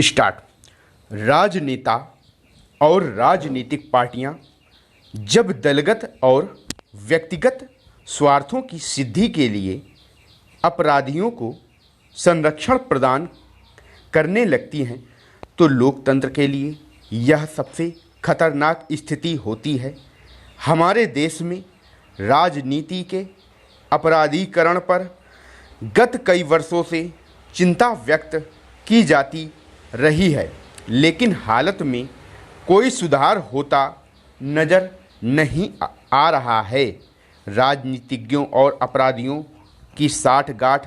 Start. राजनेता और राजनीतिक पार्टियां जब दलगत और व्यक्तिगत स्वार्थों की सिद्धि के लिए अपराधियों को संरक्षण प्रदान करने लगती हैं तो लोकतंत्र के लिए यह सबसे खतरनाक स्थिति होती है। हमारे देश में राजनीति के अपराधीकरण पर गत कई वर्षों से चिंता व्यक्त की जाती रही है, लेकिन हालत में कोई सुधार होता नज़र नहीं आ रहा है। राजनीतिज्ञों और अपराधियों की साठगांठ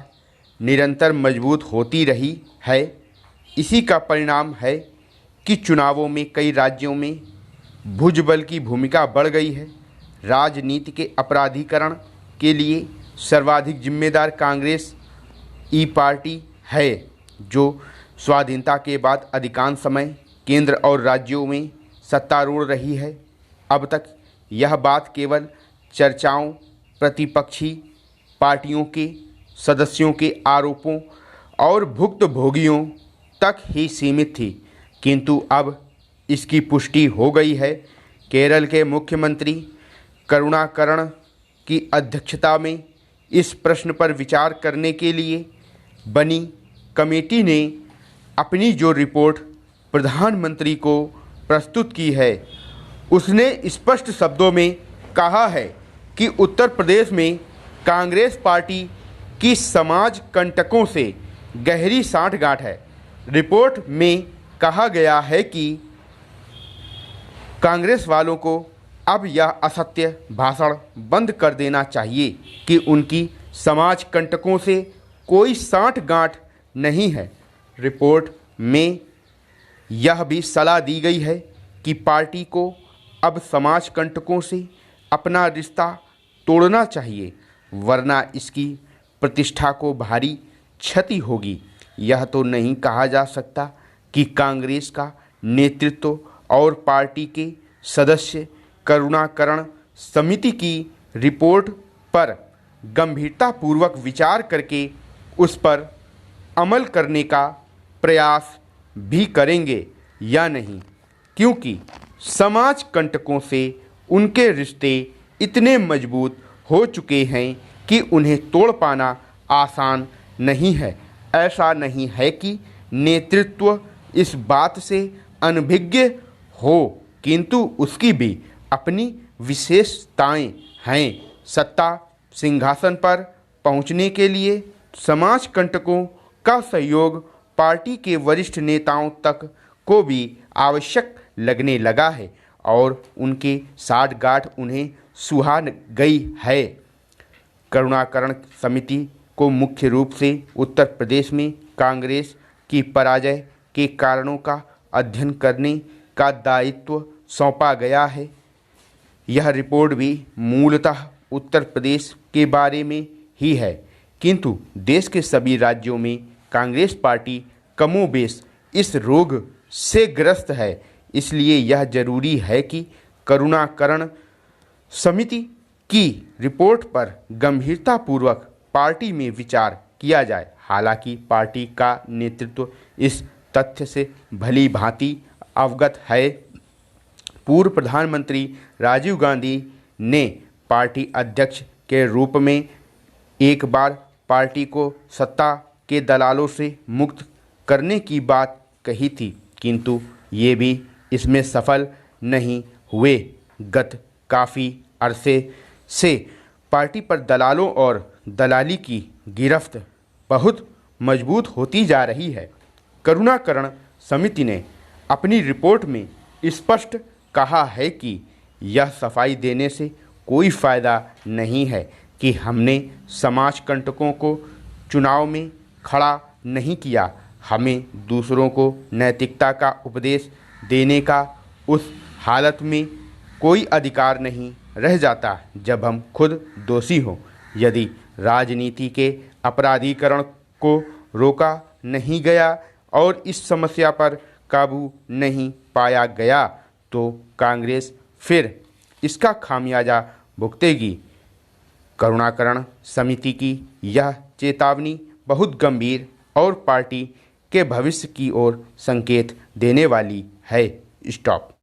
निरंतर मजबूत होती रही है। इसी का परिणाम है कि चुनावों में कई राज्यों में भुजबल की भूमिका बढ़ गई है। राजनीति के अपराधीकरण के लिए सर्वाधिक जिम्मेदार कांग्रेस ई पार्टी है, जो स्वाधीनता के बाद अधिकांश समय केंद्र और राज्यों में सत्तारूढ़ रही है। अब तक यह बात केवल चर्चाओं, प्रतिपक्षी पार्टियों के सदस्यों के आरोपों और भुक्तभोगियों तक ही सीमित थी, किंतु अब इसकी पुष्टि हो गई है। केरल के मुख्यमंत्री करुणाकरण की अध्यक्षता में इस प्रश्न पर विचार करने के लिए बनी कमेटी ने अपनी जो रिपोर्ट प्रधानमंत्री को प्रस्तुत की है, उसने स्पष्ट शब्दों में कहा है कि उत्तर प्रदेश में कांग्रेस पार्टी की समाज कंटकों से गहरी साठगांठ है। रिपोर्ट में कहा गया है कि कांग्रेस वालों को अब यह असत्य भाषण बंद कर देना चाहिए कि उनकी समाज कंटकों से कोई साठगांठ नहीं है। रिपोर्ट में यह भी सलाह दी गई है कि पार्टी को अब समाज कंटकों से अपना रिश्ता तोड़ना चाहिए, वरना इसकी प्रतिष्ठा को भारी क्षति होगी। यह तो नहीं कहा जा सकता कि कांग्रेस का नेतृत्व और पार्टी के सदस्य करुणाकरण समिति की रिपोर्ट पर गंभीरतापूर्वक विचार करके उस पर अमल करने का प्रयास भी करेंगे या नहीं, क्योंकि समाज कंटकों से उनके रिश्ते इतने मजबूत हो चुके हैं कि उन्हें तोड़ पाना आसान नहीं है। ऐसा नहीं है कि नेतृत्व इस बात से अनभिज्ञ हो, किंतु उसकी भी अपनी विशेषताएं हैं। सत्ता सिंहासन पर पहुंचने के लिए समाज कंटकों का सहयोग पार्टी के वरिष्ठ नेताओं तक को भी आवश्यक लगने लगा है और उनके साठगांठ उन्हें सुहा गई है। करुणाकरण समिति को मुख्य रूप से उत्तर प्रदेश में कांग्रेस की पराजय के कारणों का अध्ययन करने का दायित्व सौंपा गया है। यह रिपोर्ट भी मूलतः उत्तर प्रदेश के बारे में ही है, किंतु देश के सभी राज्यों में कांग्रेस पार्टी कमोबेश इस रोग से ग्रस्त है। इसलिए यह जरूरी है कि करुणाकरण समिति की रिपोर्ट पर गंभीरतापूर्वक पार्टी में विचार किया जाए। हालांकि पार्टी का नेतृत्व इस तथ्य से भली भांति अवगत है। पूर्व प्रधानमंत्री राजीव गांधी ने पार्टी अध्यक्ष के रूप में एक बार पार्टी को सत्ता के दलालों से मुक्त करने की बात कही थी, किंतु ये भी इसमें सफल नहीं हुए। गत काफ़ी अरसे से पार्टी पर दलालों और दलाली की गिरफ्त बहुत मजबूत होती जा रही है। करुणाकरण समिति ने अपनी रिपोर्ट में स्पष्ट कहा है कि यह सफाई देने से कोई फ़ायदा नहीं है कि हमने समाज कंटकों को चुनाव में खड़ा नहीं किया। हमें दूसरों को नैतिकता का उपदेश देने का उस हालत में कोई अधिकार नहीं रह जाता जब हम खुद दोषी हों। यदि राजनीति के अपराधीकरण को रोका नहीं गया और इस समस्या पर काबू नहीं पाया गया तो कांग्रेस फिर इसका खामियाजा भुगतेगी। करुणाकरण समिति की यह चेतावनी बहुत गंभीर और पार्टी के भविष्य की ओर संकेत देने वाली है। स्टॉप।